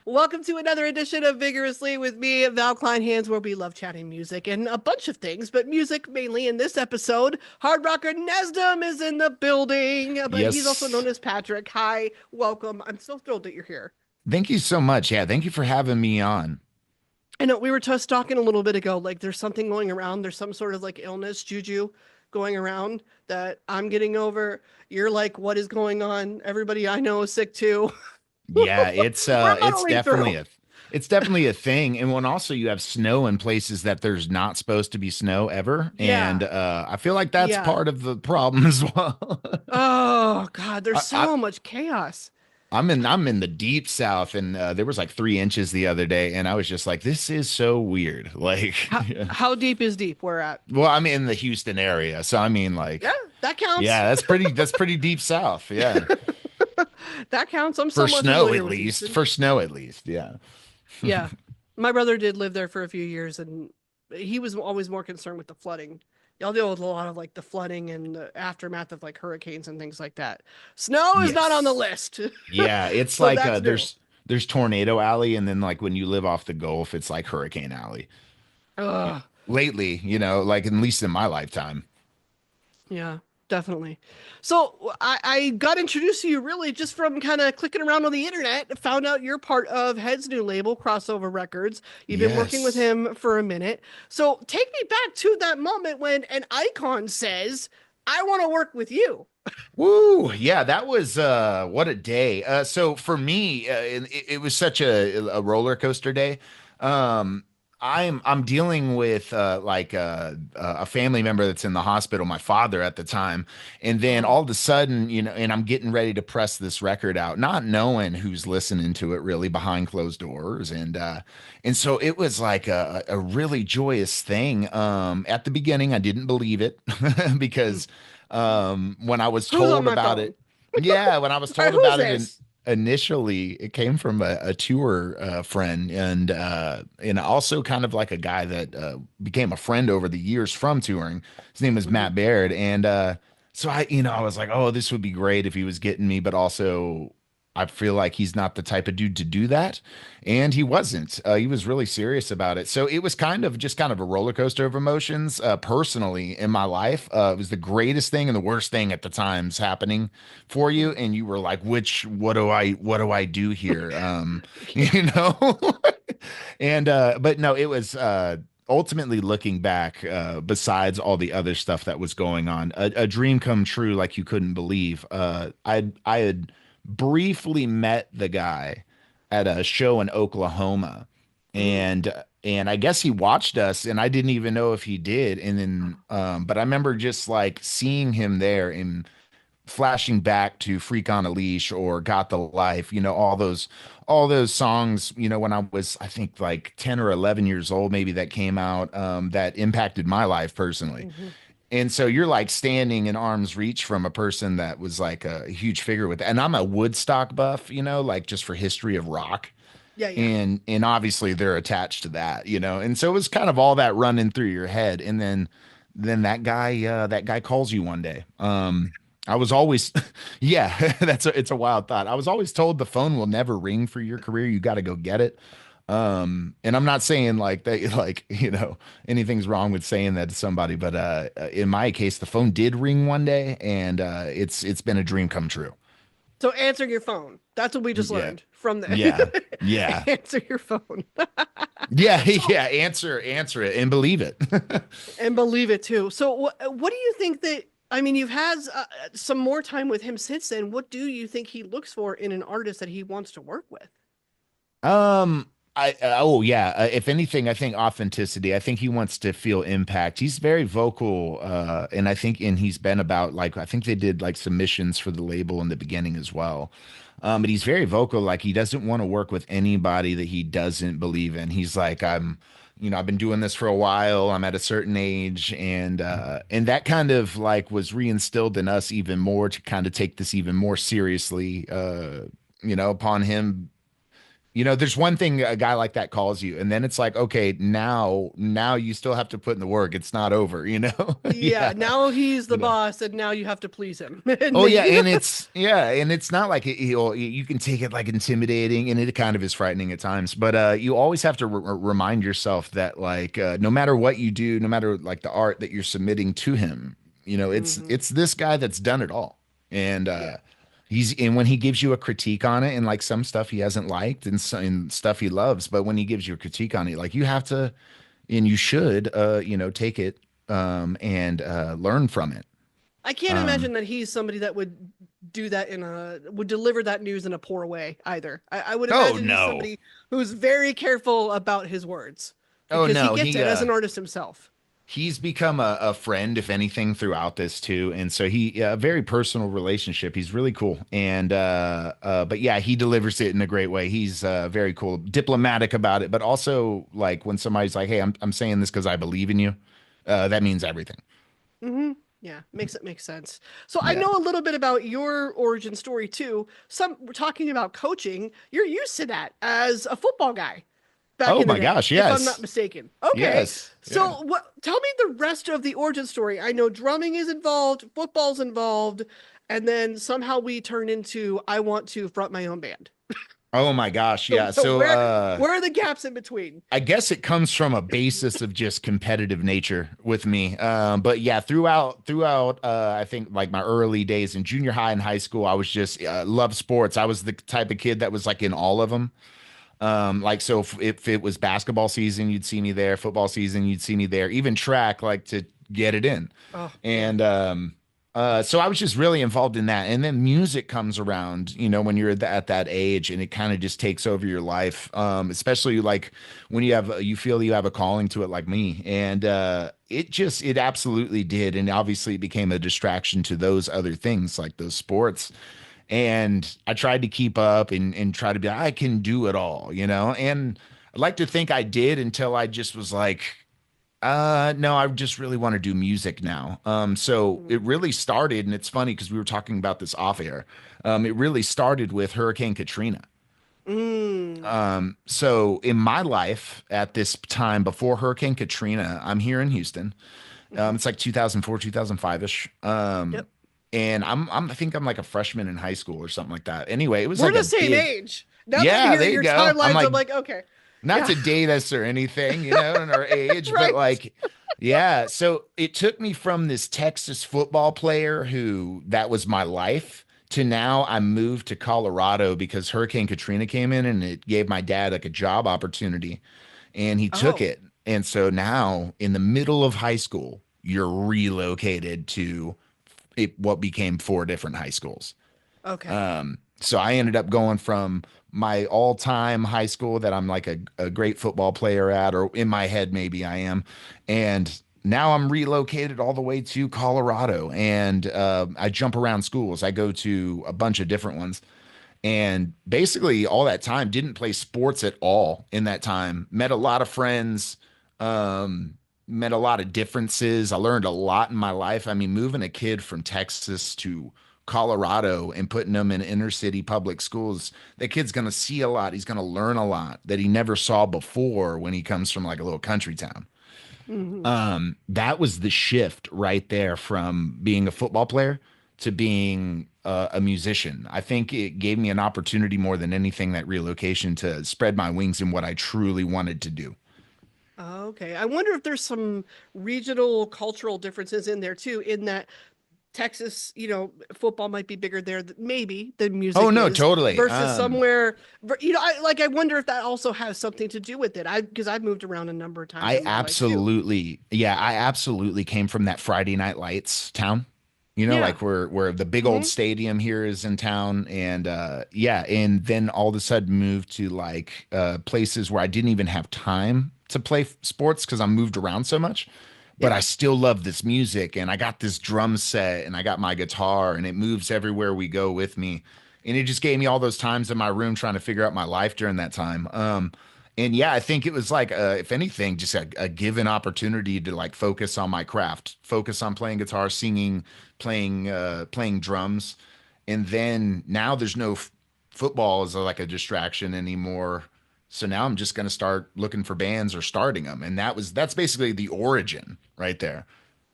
Welcome to another edition of Vigorously with me, Val Hands, where we love chatting music and a bunch of things, but music mainly in this episode. Hard rocker Nesdam is in the building, but he's also known Yes. as Patrick. Hi, welcome. I'm so thrilled that you're here. Thank you so much. Yeah, thank you for having me on. I know we were just talking a little bit ago, like there's something going around, there's some sort of like illness, juju going around that I'm getting over. You're like, what is going on? Everybody I know is sick too. Yeah, We're it's muddling definitely through. a thing. And when also you have snow in places that there's not supposed to be snow ever. And Yeah, I feel like that's yeah. part of the problem as well. Oh God, there's I, I so much chaos. I'm in the deep south, and there was like 3 inches the other day, and I was just like, this is so weird. Like, How yeah. how deep is deep? We're at. Well, I'm in the Houston area, so I mean, Yeah, like, that counts. yeah, that's pretty deep south. Yeah. That counts. I'm For somewhat snow familiar at with least. Houston. For snow at least. Yeah. Yeah, my brother did live there for a few years, and he was always more concerned with the flooding. Y'all deal with a lot of like the flooding and the aftermath of like hurricanes and things like that. Snow is not on the Yes. list, Yeah, it's so like that's new. there's Tornado Alley, and then like when you live off the Gulf, it's like Hurricane Alley. Ugh. Lately, like at least in my lifetime. Yeah, definitely. So I got introduced to you really just from kind of clicking around on the internet, found out you're part of Head's new label, Crossover Records. You've been working with Yes. him for a minute. So take me back to that moment when an icon says, I want to work with you. Woo! Yeah, that was what a day. So for me, it was such a roller coaster day. Um, I'm dealing with like a family member that's in the hospital, my father at the time, and then Oh, all of a sudden, and I'm getting ready to press this record out, not knowing who's listening to it really behind closed doors, and so it was like a really joyous thing. At the beginning, I didn't believe it mm. because when I was Who's on told my about phone? it. Yeah, when I was All right, told who's about it this? initially, it came from a tour friend, and also kind of like a guy that became a friend over the years from touring. His name was Mhm. Matt Baird, and so I was like, oh, this would be great if he was getting me, but also I feel like he's not the type of dude to do that. And he wasn't. He was really serious about it. So it was kind of a roller coaster of emotions personally in my life. It was the greatest thing and the worst thing at the times happening for you. Mm. And you were like, what do I do here? Yeah. You know? And, but no, it was, ultimately looking back, besides all the other stuff that was going on, a dream come true like you couldn't believe. I had briefly met the guy at a show in Oklahoma, Mm. and I guess he watched us, and I didn't even know if he did. And then, but I remember just like seeing him there and flashing back to Freak on a Leash or Got the Life, all those songs, when I was, I think, like 10 or 11 years old, maybe, that came out, that impacted my life personally. Mhm. And so you're like standing in arm's reach from a person that was like a huge figure with, and I'm a Woodstock buff, like just for history of rock. Yeah, yeah. And obviously they're attached to that. And so it was kind of all that running through your head. And then that guy calls you one day. I was always, yeah, it's a wild thought. I was always told the phone will never ring for your career. You got to go get it. And I'm not saying like that, like, anything's wrong with saying that to somebody, but in my case, the phone did ring one day, and it's been a dream come true. So answer your phone. That's what we just Yeah, learned from yeah, the yeah, answer your phone. yeah, So yeah. Answer it and believe it. and believe it too. So what do you think that I mean, you've had some more time with him since then. What do you think he looks for in an artist that he wants to work with? Um, oh yeah. If anything, I think authenticity. I think he wants to feel impact. He's very vocal, and he's been about, like, I think they did like submissions for the label in the beginning as well. But he's very vocal. Like, he doesn't want to work with anybody that he doesn't believe in. He's like, I've been doing this for a while. I'm at a certain age, and that kind of like was reinstilled in us even more to kind of take this even more seriously. Upon him You know, there's one thing a guy like that calls you, and then it's like, okay, now you still have to put in the work. It's not over, you know? Yeah, Yeah. now he's the You know. boss, and now you have to please him. And Oh yeah, you know, and it's not like you can take it like intimidating, and it kind of is frightening at times. But you always have to remind yourself that like no matter what you do, no matter like the art that you're submitting to him, you know, hmm it's this guy that's done it all, and yeah. and when he gives you a critique on it, and like some stuff he hasn't liked, and stuff he loves, but when he gives you a critique on it, like you have to and you should you know take it and learn from it. I can't Um, imagine that he's somebody that would deliver that news in a poor way either. I would oh imagine he's no. somebody who's very careful about his words Oh because he no, gets it as an artist himself. he's become a friend, if anything, throughout this too. And so a very personal relationship. He's really cool. And but yeah, he delivers it in a great way. He's very cool, diplomatic about it, but also like when somebody's like, "Hey, I'm saying this because I believe in you," that means everything. hmm Yeah, makes it make sense. So I Yeah. know a little bit about your origin story too. Some we're talking about coaching. You're used to that as a football guy back Oh in the my day, gosh, if I'm not yes. mistaken. Okay. Yes. Yeah. So what tell me the rest of the origin story. I know drumming is involved, football's involved, and then somehow we turn into I want to front my own band. Oh my gosh, So yeah. so So where are the gaps in between? I guess it comes from a basis of just competitive nature with me. But yeah, throughout, I think like my early days in junior high and high school, I was just love sports. I was the type of kid that was like in all of them. Like so, if it was basketball season, you'd see me there. Football season, you'd see me there. Even track, like to get it in. Oh, yeah. And so I was just really involved in that. And then music comes around, you know, when you're at that age, and it kind of just takes over your life. Especially like when you feel you have a calling to it, like me. And it absolutely did. And obviously, it became a distraction to those other things, like those sports. And I tried to keep up and try to be like, I can do it all, you know? And I'd like to think I did until I just was like, no, I just really want to do music now. So it really started, and it's funny because we were talking about this off air. It really started with Hurricane Katrina. Mm. So in my life at this time before Hurricane Katrina, I'm here in Houston. hmm It's like 2004, 2005-ish. Yep. And I think I'm like a freshman in high school or something like that. Anyway, it was We're like the a same big, age. Now that I'm yeah, there hearing you your go. I'm timelines, like, I'm like, okay. not Yeah. to date us or anything, you know, in our age, but Right. like, yeah. So it took me from this Texas football player who that was my life to now I moved to Colorado because Hurricane Katrina came in and it gave my dad like a job opportunity and he took Oh, it. And so now in the middle of high school, you're relocated to what became four different high schools. okay. So I ended up going from my all-time high school that I'm like a great football player at, or in my head, maybe I am. And now I'm relocated all the way to Colorado and I jump around schools. I go to a bunch of different ones. And basically, all that time, didn't play sports at all in that time. Met a lot of friends, met a lot of differences. I learned a lot in my life. I mean, moving a kid from Texas to Colorado and putting him in inner city public schools, that kid's going to see a lot. He's going to learn a lot that he never saw before when he comes from like a little country town. hmm That was the shift right there from being a football player to being a musician. I think it gave me an opportunity more than anything, that relocation, to spread my wings in what I truly wanted to do. Okay. I wonder if there's some regional cultural differences in there too, in that Texas, football might be bigger there, maybe than Oh music no, is, totally. versus somewhere, I wonder if that also has something to do with it. Because I've moved around a number of times in my life too. I absolutely came from that Friday Night Lights town. You know, Yeah. like where the big old hmm stadium here is in town, and yeah, and then all of a sudden moved to like places where I didn't even have time to play sports because I moved around so much. But I Yeah. still love this music, and I got this drum set, and I got my guitar, and it moves everywhere we go with me. And it just gave me all those times in my room trying to figure out my life during that time. And yeah, I think it was like, if anything, just a given opportunity to like focus on my craft, focus on playing guitar, singing, playing drums, and then now there's no football is like a distraction anymore. So now I'm just going to start looking for bands or starting them. And that's basically the origin right there.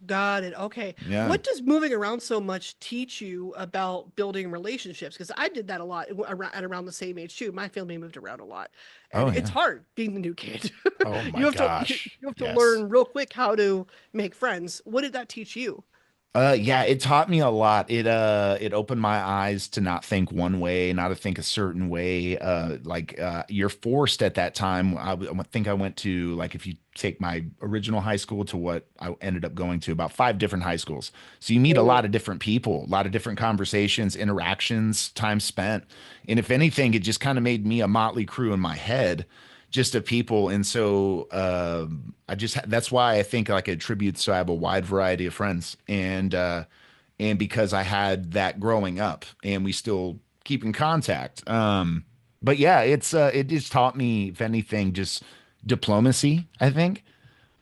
Got it. Okay. Yeah. What does moving around so much teach you about building relationships? Because I did that a lot at around the same age too. My family moved around a lot, and Oh it's yeah. hard being the new kid. Oh my gosh. You have to Yes. learn real quick how to make friends. What did that teach you? Yeah, it taught me a lot. It opened my eyes to not think one way, not to think a certain way. You're forced at that time. I think I went to, like, if you take my original high school to what I ended up going to, about 5 different high schools. So you meet a lot Oh, of different people, a lot of different conversations, interactions, time spent. And if anything, it just kind of made me a motley crew in my head, just of people. And so that's why I think, like, it attributes, so I have a wide variety of friends. And because I had that growing up and we still keep in contact. But yeah, it just taught me, if anything, just diplomacy, I think.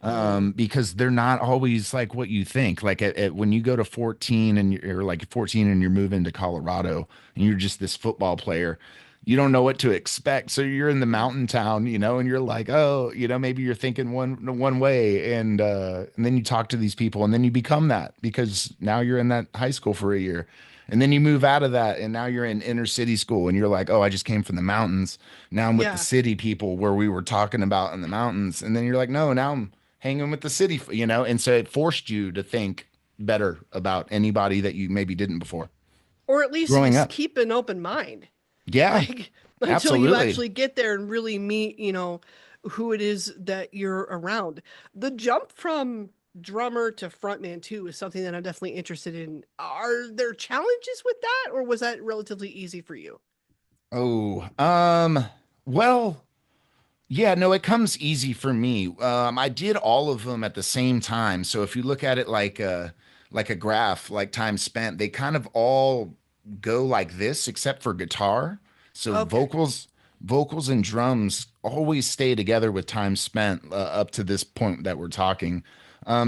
mm, Because they're not always like what you think. Like when you go to 14 and you're like 14 and you're moving to Colorado and you're just this football player, you don't know what to expect. So you're in the mountain town, and you're like, oh, maybe you're thinking one way, and then you talk to these people, and then you become that because now you're in that high school for a year. And then you move out of that, and now you're in inner city school, and you're like, oh, I just came from the mountains. Now I'm with the yeah. city people where we were talking about in the mountains. And then you're like, no, now I'm hanging with the city. And so it forced you to think better about anybody that you maybe didn't before Or at least growing up. keep an open mind. Yeah, Like until you absolutely. actually get there and really meet, who it is that you're around. The jump from drummer to frontman too is something that I'm definitely interested in. Are there challenges with that, or was that relatively easy for you? Oh, well, yeah, no, it comes easy for me. I did all of them at the same time. So if you look at it like a graph, like time spent, they kind of all go like this, except for guitar. So Okay. vocals and drums always stay together with time spent up to this point that we're talking.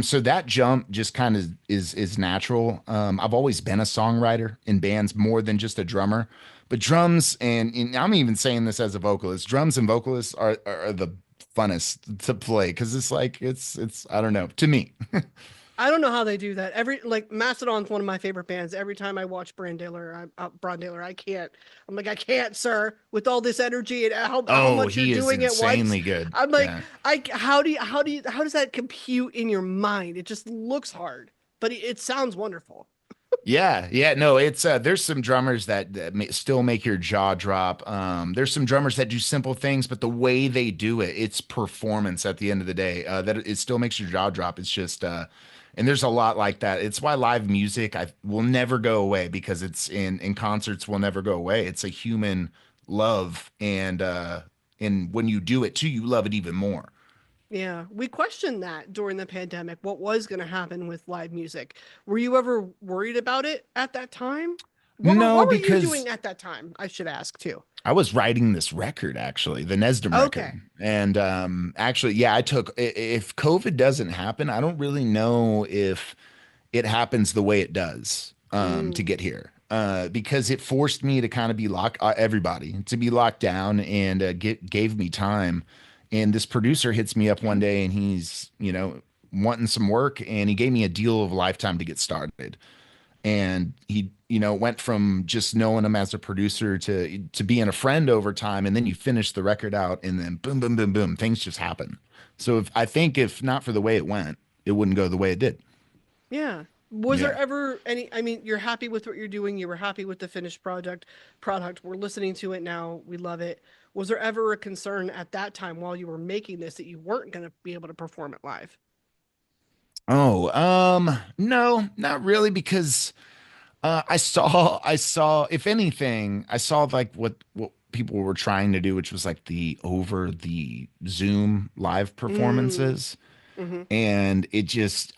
So that jump just kind of is natural. I've always been a songwriter in bands more than just a drummer. But drums and I'm even saying this as a vocalist, drums and vocalists are the funnest to play because it's like it's I don't know, to me. I don't know how they do that. Like Mastodon's one of my favorite bands. Every time I watch Brandaler, I can't. I'm like, I can't, sir, with all this energy and how Oh, much you're he is doing at once. insanely good. I'm like, Yeah. how does that compute in your mind? It just looks hard, but it sounds wonderful. Yeah, yeah, no, it's there's some drummers that still make your jaw drop. There's some drummers that do simple things, but the way they do it, it's performance at the end of the day. That it still makes your jaw drop. It's just and there's a lot like that. It's why live music I will never go away because it's in concerts will never go away. It's a human love and when you do it too, you love it even more. Yeah, we questioned that during the pandemic. What was going to happen with live music? Were you ever worried about it at that time? No, What were you because doing at that time? I should ask too. I was writing this record actually, the Nesdam record. Okay. And actually, yeah, if COVID doesn't happen, I don't really know if it happens the way it does to Mm, get here. Because it forced me to kind of be everybody to be locked down and gave me time. And this producer hits me up one day and he's, wanting some work and he gave me a deal of a lifetime to get started. And he went from just knowing him as a producer to being a friend over time, and then you finish the record out and then boom boom boom boom, things just happen. So if not for the way it went, it wouldn't go the way it did. yeah. Was there Yeah. ever any, I mean, you're happy with what you're doing. You were happy with the finished product. We're listening to it now. We love it. Was there ever a concern at that time while you were making this that you weren't going to be able to perform it live? Oh, no, not really, because if anything, I saw like what people were trying to do, which was like the over the Zoom live Mm, performances. mm-hmm. And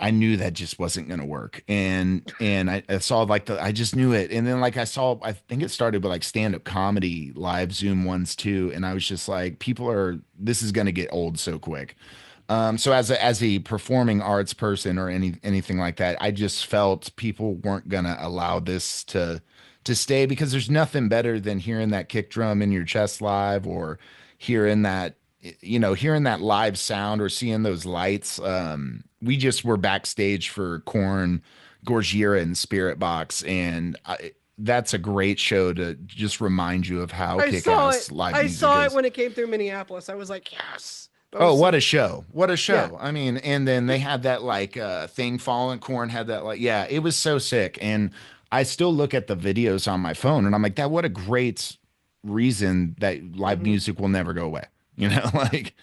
I knew that just wasn't going to work. And I saw like I just knew it. And then like I think it started with like stand-up comedy live Zoom ones too. And I was just like, this is going to get old so quick. So as a performing arts person or anything like that, I just felt people weren't gonna allow this to stay, because there's nothing better than hearing that kick drum in your chest live, or hearing that, hearing that live sound, or seeing those lights. We just were backstage for Korn, Gorgiera, and Spirit Box, and that's a great show to just remind you of how I saw it. kick-ass live I music saw it is. when it came through Minneapolis. I was like, yes. That Oh, was what so a show. What a yeah. show. I mean, and then they had that like thing falling, Corn had that like, yeah, it was so sick. And I still look at the videos on my phone and I'm like, that what a great reason that live Hmm. music will never go away. You know, like,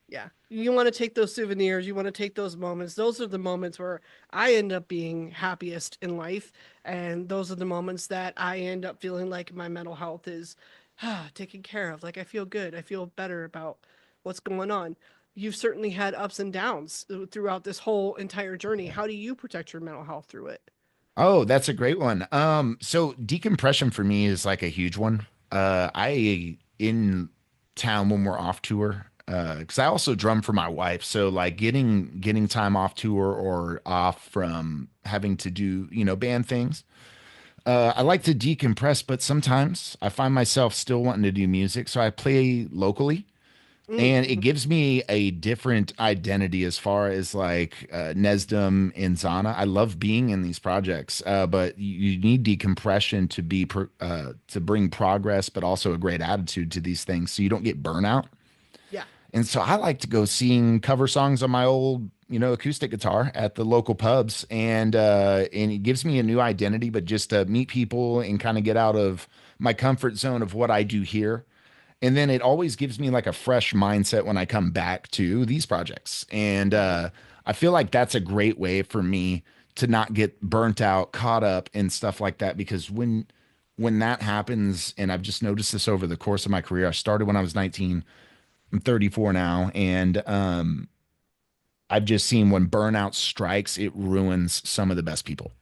Yeah. You want to take those souvenirs, you want to take those moments. Those are the moments where I end up being happiest in life. And those are the moments that I end up feeling like my mental health is taken care of. Like I feel good. I feel better about what's going on. You've certainly had ups and downs throughout this whole entire journey. How do you protect your mental health through it? oh, that's a great one. So decompression for me is like a huge one. I in town when we're off tour, because I also drum for my wife. So like getting time off tour or off from having to do, band things. I like to decompress, but sometimes I find myself still wanting to do music. So I play locally, and it Mm-hmm. gives me a different identity as far as like Nesdam and Zana. I love being in these projects, but you need decompression to to bring progress, but also a great attitude to these things, so you don't get burnout. Yeah. And so I like to go sing cover songs on my old, acoustic guitar at the local pubs, and it gives me a new identity, but just to meet people and kind of get out of my comfort zone of what I do here. And then it always gives me like a fresh mindset when I come back to these projects. And Hmm. I feel like that's a great way for me to not get burnt out, caught up and stuff like that. Because when that happens, and I've just noticed this over the course of my career, I started when I was 19. I'm 34 now, and I've just seen when burnout strikes, it ruins some of the best people.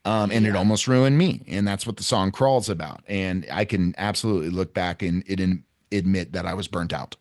And it Yeah. almost ruined me. And that's what the song Crawl's about. And I can absolutely look back and admit that I was burnt out.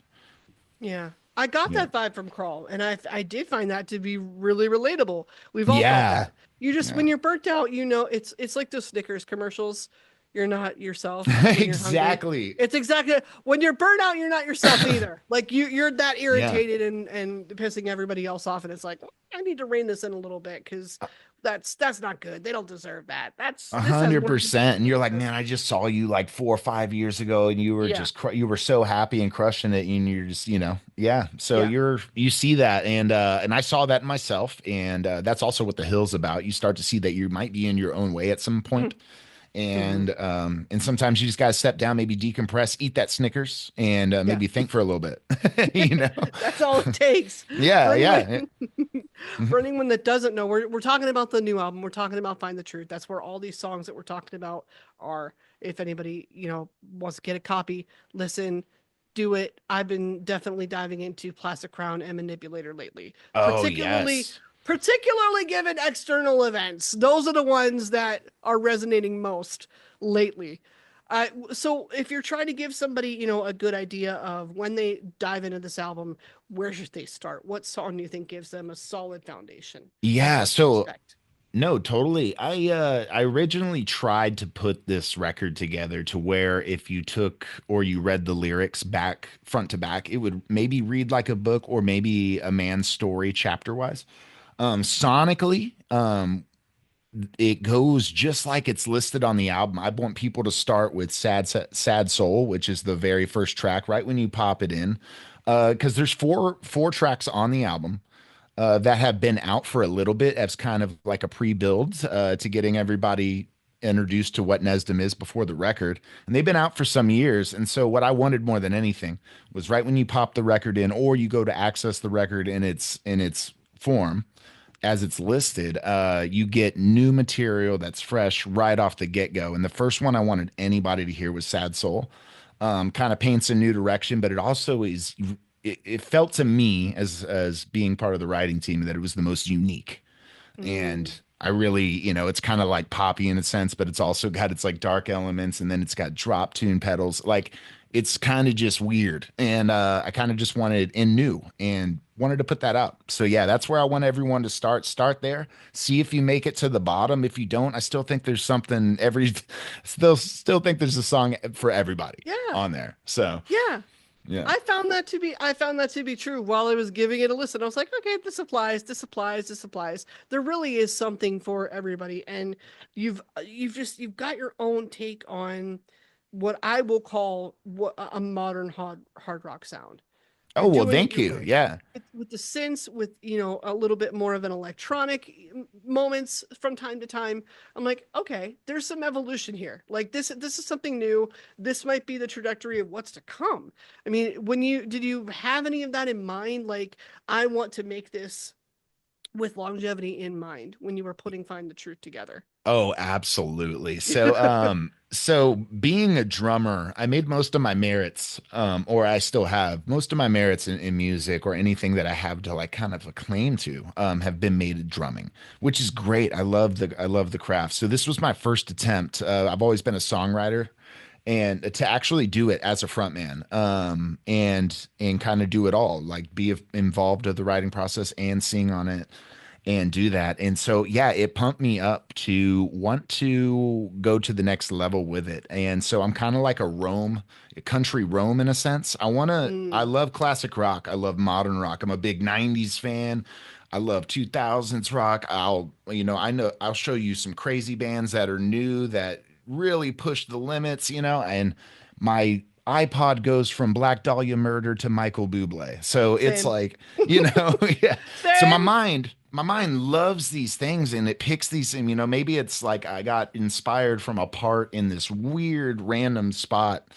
Yeah. I got Yeah. that vibe from Crawl, and I did find that to be really relatable. We've all felt Yeah. that. You just Yeah. when you're burnt out, it's like those Snickers commercials. You're not yourself when you're hungry. Exactly. It's exactly when you're burnt out, you're not yourself either. Like you're that Yeah. irritated and pissing everybody else off, and it's like I need to rein this in a little bit because that's not good. They don't deserve that. A This has hundred more to do percent. And you're like, with man, I just saw you like 4 or 5 years ago and you were yeah, just, you were so happy and crushing it. And you're just, yeah. So yeah. you see that. And I saw that in myself. And that's also what the hill's about. You start to see that you might be in your own way at some point. Hmm. And sometimes you just got to step down, maybe decompress, eat that Snickers, and Yeah. maybe think for a little bit, you know? That's all it takes. Yeah. For Yeah. anyone, for anyone that doesn't know, we're talking about the new album. We're talking about Find the Truth. That's where all these songs that we're talking about are. If anybody, wants to get a copy, listen, do it. I've been definitely diving into Plastic Crown and Manipulator lately. Oh, Particularly yes. particularly given external events. Those are the ones that are resonating most lately. So if you're trying to give somebody, a good idea of when they dive into this album, where should they start? What song do you think gives them a solid foundation of Yeah. what to So, expect? no, totally. I originally tried to put this record together to where if you took or you read the lyrics back front to back, it would maybe read like a book or maybe a man's story chapter wise. Sonically, it goes just like it's listed on the album. I want people to start with Sad Soul, which is the very first track right when you pop it in. Because there's four tracks on the album that have been out for a little bit as kind of like a pre-build to getting everybody introduced to what Nesdam is before the record. And they've been out for some years. And so what I wanted more than anything was right when you pop the record in or you go to access the record in its form as it's listed, you get new material that's fresh right off the get-go. And the first one I wanted anybody to hear was Sad Soul. Kind of paints a new direction, but it also is it felt to me as being part of the writing team that it was the most unique. Mm, And I really, it's kind of like poppy in a sense, but it's also got its like dark elements, and then it's got drop tune pedals. Like it's kind of just weird. And I kind of just wanted and new and wanted to put that out. So yeah, that's where I want everyone to start. Start there. See if you make it to the bottom. If you don't, I still think there's something still think there's a song for everybody Yeah. on there. So Yeah. yeah. I found that to be true while I was giving it a listen. I was like, okay, this applies, this applies, this applies. There really is something for everybody, and you've got your own take on what I will call what a modern hard rock sound. You're Oh well, doing it thank your you. way Yeah. with the synths, with a little bit more of an electronic moments from time to time. I'm like, okay, there's some evolution here. Like this is something new. This might be the trajectory of what's to come. I mean, when you did you have any of that in mind? Like, I want to make this with longevity in mind when you were putting Find the Truth together. Oh, absolutely. So being a drummer, I made most of my merits, or I still have most of my merits in music or anything that I have to like kind of a claim to, have been made in drumming, which is great. I love the craft. So this was my first attempt. I've always been a songwriter, and to actually do it as a frontman, and kind of do it all, like be involved of the writing process and sing on it and do that. And so, yeah, it pumped me up to want to go to the next level with it. And so I'm kind of like a country Rome in a sense. I Mm, love classic rock. I love modern rock. I'm a big 90s fan. I love 2000s rock. I'll show you some crazy bands that are new that really push the limits, and my iPod goes from Black Dahlia Murder to Michael Bublé. So it's same. like, yeah. So Same. my mind loves these things and it picks these, and maybe it's like I got inspired from a part in this weird random spot.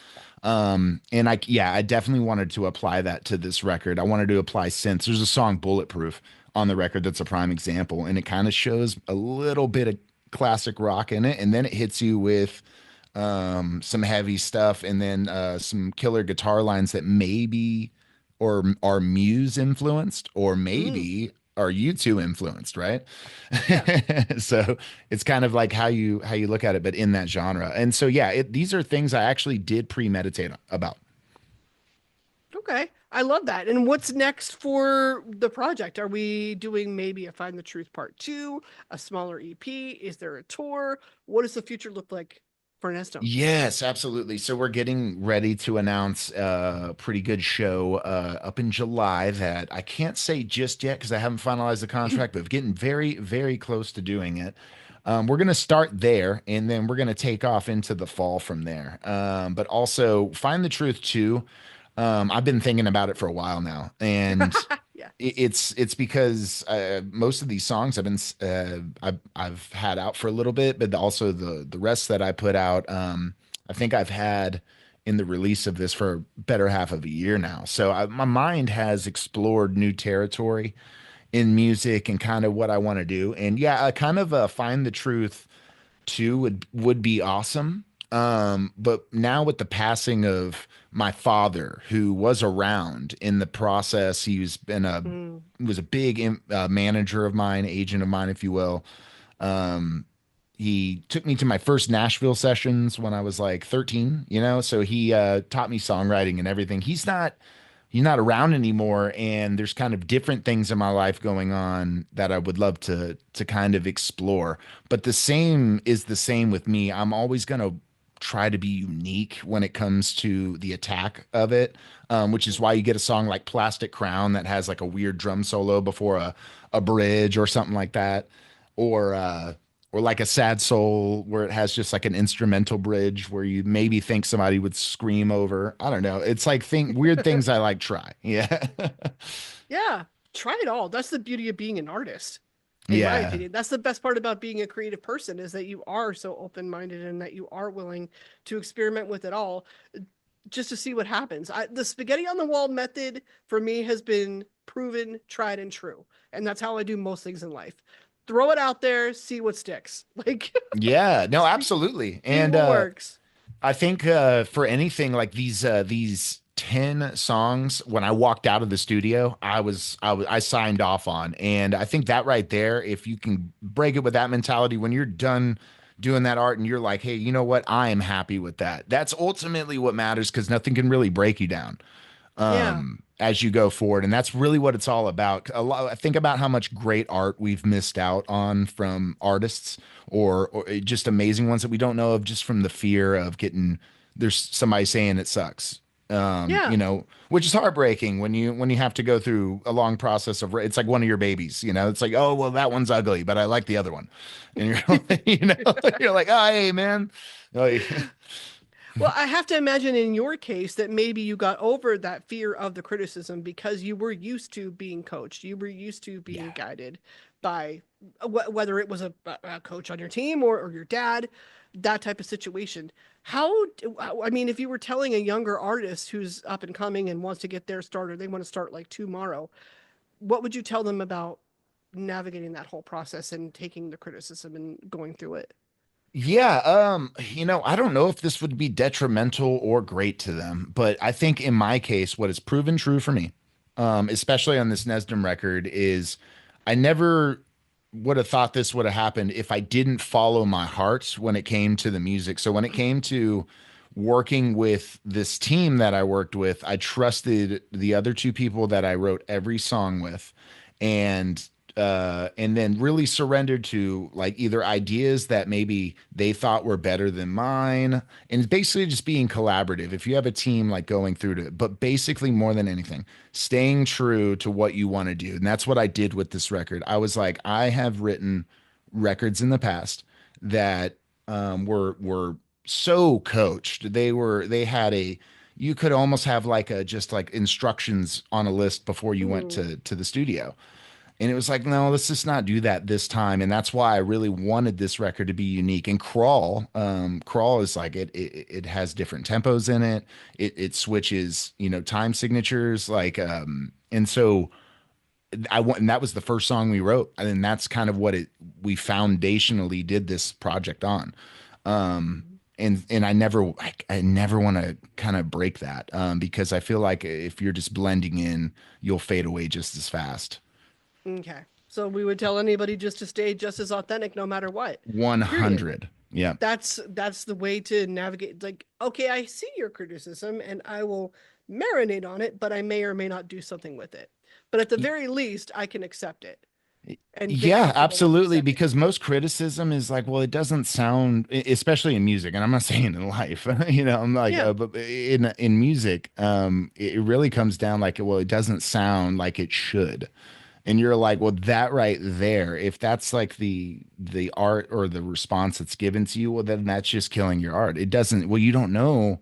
And I definitely wanted to apply that to this record. I wanted to apply synths. There's a song Bulletproof on the record that's a prime example, and it kind of shows a little bit of classic rock in it, and then it hits you with some heavy stuff, and then some killer guitar lines that maybe or are Muse influenced, or Mm, maybe are U2 influenced, right? yeah. So it's kind of like how you look at it, but in that genre. And so yeah, these are things I actually did premeditate about. Okay. I love that. And what's next for the project? Are we doing maybe a Find the Truth part two, a smaller EP? Is there a tour? What does the future look like for Nestum? Yes, absolutely. So we're getting ready to announce a pretty good show up in July that I can't say just yet because I haven't finalized the contract, but getting very, very close to doing it. We're going to start there, and then we're going to take off into the fall from there. But also Find the Truth too. I've been thinking about it for a while now, and Yeah. it's because most of these songs I've had out for a little bit, but also the rest that I put out, I think I've had in the release of this for a better half of a year now. So my mind has explored new territory in music and kind of what I want to do. And yeah, I kind of Find the Truth too would be awesome. But now with the passing of my father, who was around in the process, Mm, he was a big manager of mine, agent of mine, if you will. Um, he took me to my first Nashville sessions when I was like 13, so he taught me songwriting and everything. He's not around anymore, and there's kind of different things in my life going on that I would love to kind of explore. But the same is the same with me. I'm always going to try to be unique when it comes to the attack of it, which is why you get a song like Plastic Crown that has like a weird drum solo before a bridge or something like that, or or like a Sad Soul where it has just like an instrumental bridge where you maybe think somebody would scream over. I don't know. It's like weird things I like try. Yeah. yeah. Try it all. That's the beauty of being an artist, in my Yeah. opinion. That's the best part about being a creative person is that you are so open-minded and that you are willing to experiment with it all just to see what happens. The spaghetti on the wall method for me has been proven, tried, and true. And that's how I do most things in life. Throw it out there, see what sticks. Like, Yeah. No, see, absolutely. see And what works. I think for anything like these 10 songs, when I walked out of the studio, I signed off on. And I think that right there, if you can break it with that mentality, when you're done doing that art and you're like, hey, you know what? I am happy with that. That's ultimately what matters because nothing can really break you down Yeah. as you go forward. And that's really what it's all about. A lot, think about how much great art we've missed out on from artists or just amazing ones that we don't know of just from the fear of getting, there's somebody saying it sucks. Yeah. Which is heartbreaking when you have to go through a long process of it's like one of your babies, it's like, oh, well, that one's ugly, but I like the other one. And you're, you're like, oh, hey, man. Like, Well, I have to imagine in your case that maybe you got over that fear of the criticism because you were used to being coached. You were used to being yeah. guided by whether it was a coach on your team or your dad, that type of situation. I mean, if you were telling a younger artist who's up and coming and wants to get their start or they want to start like tomorrow, what would you tell them about navigating that whole process and taking the criticism and going through it? Yeah, I don't know if this would be detrimental or great to them, but I think in my case, what has proven true for me, especially on this Nesdam record, is I never would have thought this would have happened if I didn't follow my heart when it came to the music. So when it came to working with this team that I worked with, I trusted the other two people that I wrote every song with, and and then really surrendered to like either ideas that maybe they thought were better than mine, and basically just being collaborative. If you have a team like going through to it, but basically more than anything, staying true to what you want to do, and that's what I did with this record. I was like, I have written records in the past that were so coached. They had a you could almost have like a just like instructions on a list before you went Mm, to the studio. And it was like, no, let's just not do that this time. And that's why I really wanted this record to be unique. And Crawl is like it has different tempos in it. It switches, time signatures. And so I want, and that was the first song we wrote. And that's kind of what we foundationally did this project on. And I never want to kind of break that because I feel like if you're just blending in, you'll fade away just as fast. okay. So we would tell anybody just to stay just as authentic no matter what. Period. 100. Yeah. That's the way to navigate. Like, okay, I see your criticism and I will marinate on it, but I may or may not do something with it. But at the very least, I can accept it and get Yeah, comfortable with absolutely. accepting Because it. most criticism is like, well, it doesn't sound, especially in music, and I'm not saying in life, I'm like, Yeah. but in music, it really comes down like, well, it doesn't sound like it should. And you're like, well, that right there, if that's like the art or the response that's given to you, well, then that's just killing your art. It doesn't, well, you don't know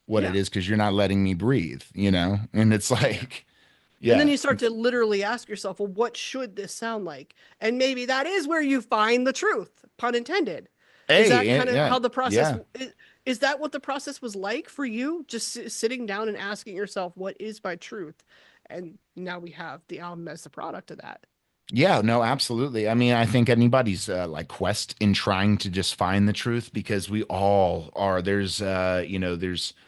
what it Yeah. is because you're not letting me breathe, And it's Yeah. like, And then yeah. you start to literally ask yourself, well, what should this sound like? And maybe that is where you find the truth, pun intended. Is that Hey, kind of yeah, how the process yeah. is that what the process was like for you? Just sitting down and asking yourself, what is my truth? And now we have the album as the product of that. Yeah, no, absolutely. I mean, I think anybody's like quest in trying to just find the truth because we all are. There's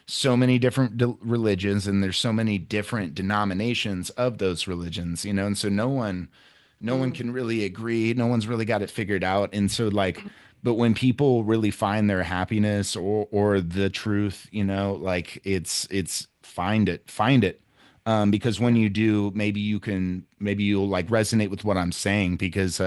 so many different religions and there's so many different denominations of those religions, and so no one Mm, can really agree. No one's really got it figured out. And so like, but when people really find their happiness or the truth, like it's find it because when yeah. you do, maybe you'll like resonate with what I'm saying because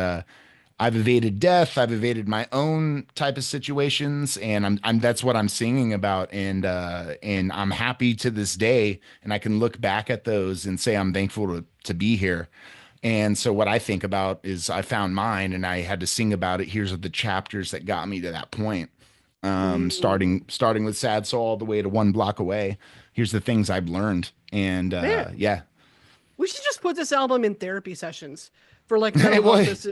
I've evaded death, I've evaded my own type of situations, and I'm that's what I'm singing about, and I'm happy to this day, and I can look back at those and say I'm thankful to be here. And so what I think about is I found mine, and I had to sing about it. Here's the chapters that got me to that point. Mm, Starting with Sad Soul all the way to One Block Away. Here's the things I've learned, and man, yeah. we should just put this album in therapy sessions for like mental Well, health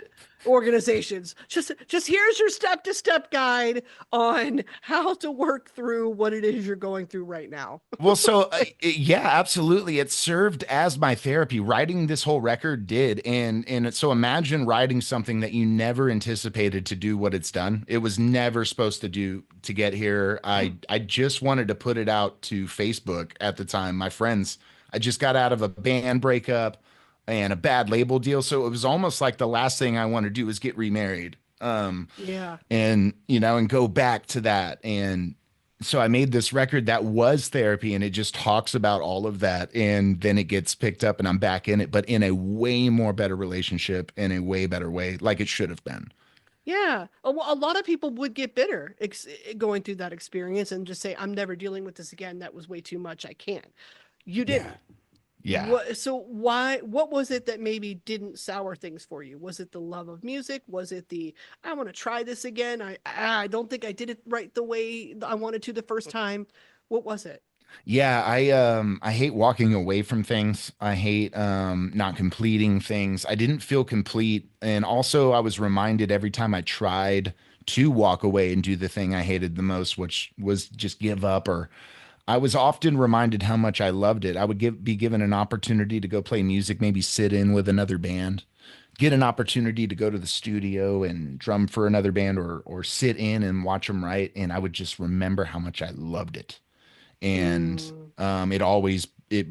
organizations. Just here's your step to step guide on how to work through what it is you're going through right now. so yeah, absolutely. It served as my therapy. Writing this whole record did, so imagine writing something that you never anticipated to do what it's done. It was never supposed to get here. I just wanted to put it out to Facebook at the time. My friends, I just got out of a band breakup and a bad label deal, so it was almost like the last thing I want to do is get remarried. Yeah. And and go back to that. And so I made this record that was therapy, and it just talks about all of that, and then it gets picked up and I'm back in it, but in a way more better relationship, in a way better way, like it should have been. Yeah. A lot of people would get bitter going through that experience and just say, I'm never dealing with this again. That was way too much. I can't. You Yeah. didn't. Yeah. What was it that maybe didn't sour things for you? Was it the love of music? Was it I want to try this again? I don't think I did it right the way I wanted to the first time. What was it? Yeah, I hate walking away from things. I hate not completing things. I didn't feel complete, and also I was reminded every time I tried to walk away and do the thing I hated the most, which was just give up, or I was often reminded how much I loved it. I would be given an opportunity to go play music, maybe sit in with another band, get an opportunity to go to the studio and drum for another band, or sit in and watch them write, and I would just remember how much I loved it. And Mm, it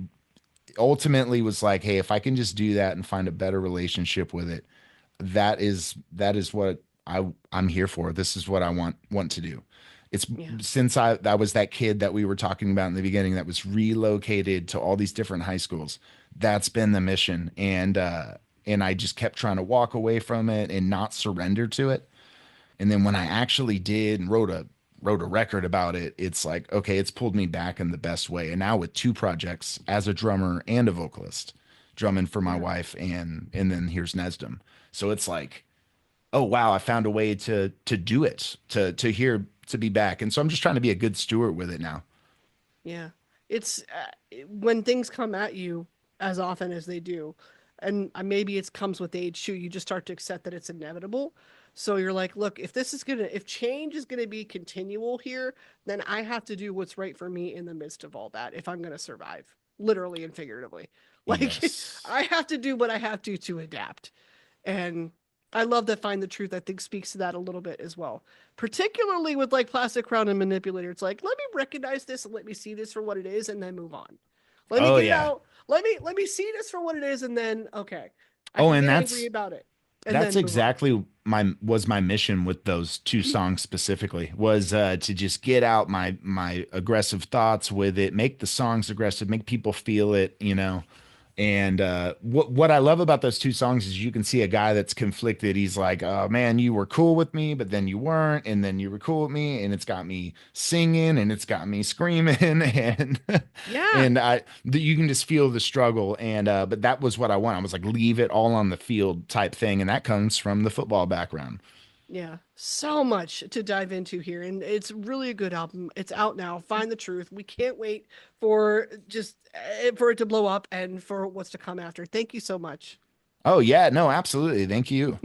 ultimately was like, hey, if I can just do that and find a better relationship with it, that is what I'm here for. This is what I want to do. It's yeah. since I was that kid that we were talking about in the beginning that was relocated to all these different high schools. That's been the mission. And I just kept trying to walk away from it and not surrender to it. And then when I actually did and wrote a record about it, it's like, okay, it's pulled me back in the best way. And now with two projects as a drummer and a vocalist, drumming for my Yeah. wife, and then here's Nesdam. So it's like, oh wow, I found a way to do it, to be back. And so I'm just trying to be a good steward with it now. Yeah. It's when things come at you as often as they do, and maybe it comes with age too, you just start to accept that it's inevitable. So you're like, look, if change is gonna be continual here, then I have to do what's right for me in the midst of all that if I'm gonna survive, literally and figuratively. Like Yes. I have to do what I have to adapt. And I love that Find the Truth, I think, speaks to that a little bit as well. Particularly with like Plastic Crown and Manipulator. It's like, let me recognize this and let me see this for what it is and then move on. Let me Oh get it yeah. out. Let me see this for what it is and then okay. I Oh, can and get angry that's about it and that's then move on. exactly my mission with those two songs specifically, was to just get out my aggressive thoughts with it, make the songs aggressive, make people feel it, and what I love about those two songs is you can see a guy that's conflicted. He's like, oh man, you were cool with me, but then you weren't, and then you were cool with me, and it's got me singing and it's got me screaming, and Yeah. you can just feel the struggle. And but that was what I want. I was like, leave it all on the field type thing, and that comes from the football background. Yeah, so much to dive into here, and it's really a good album. It's out now. Find the Truth. We can't wait for for it to blow up and for what's to come after. Thank you so much. Oh yeah, no, absolutely. Thank you.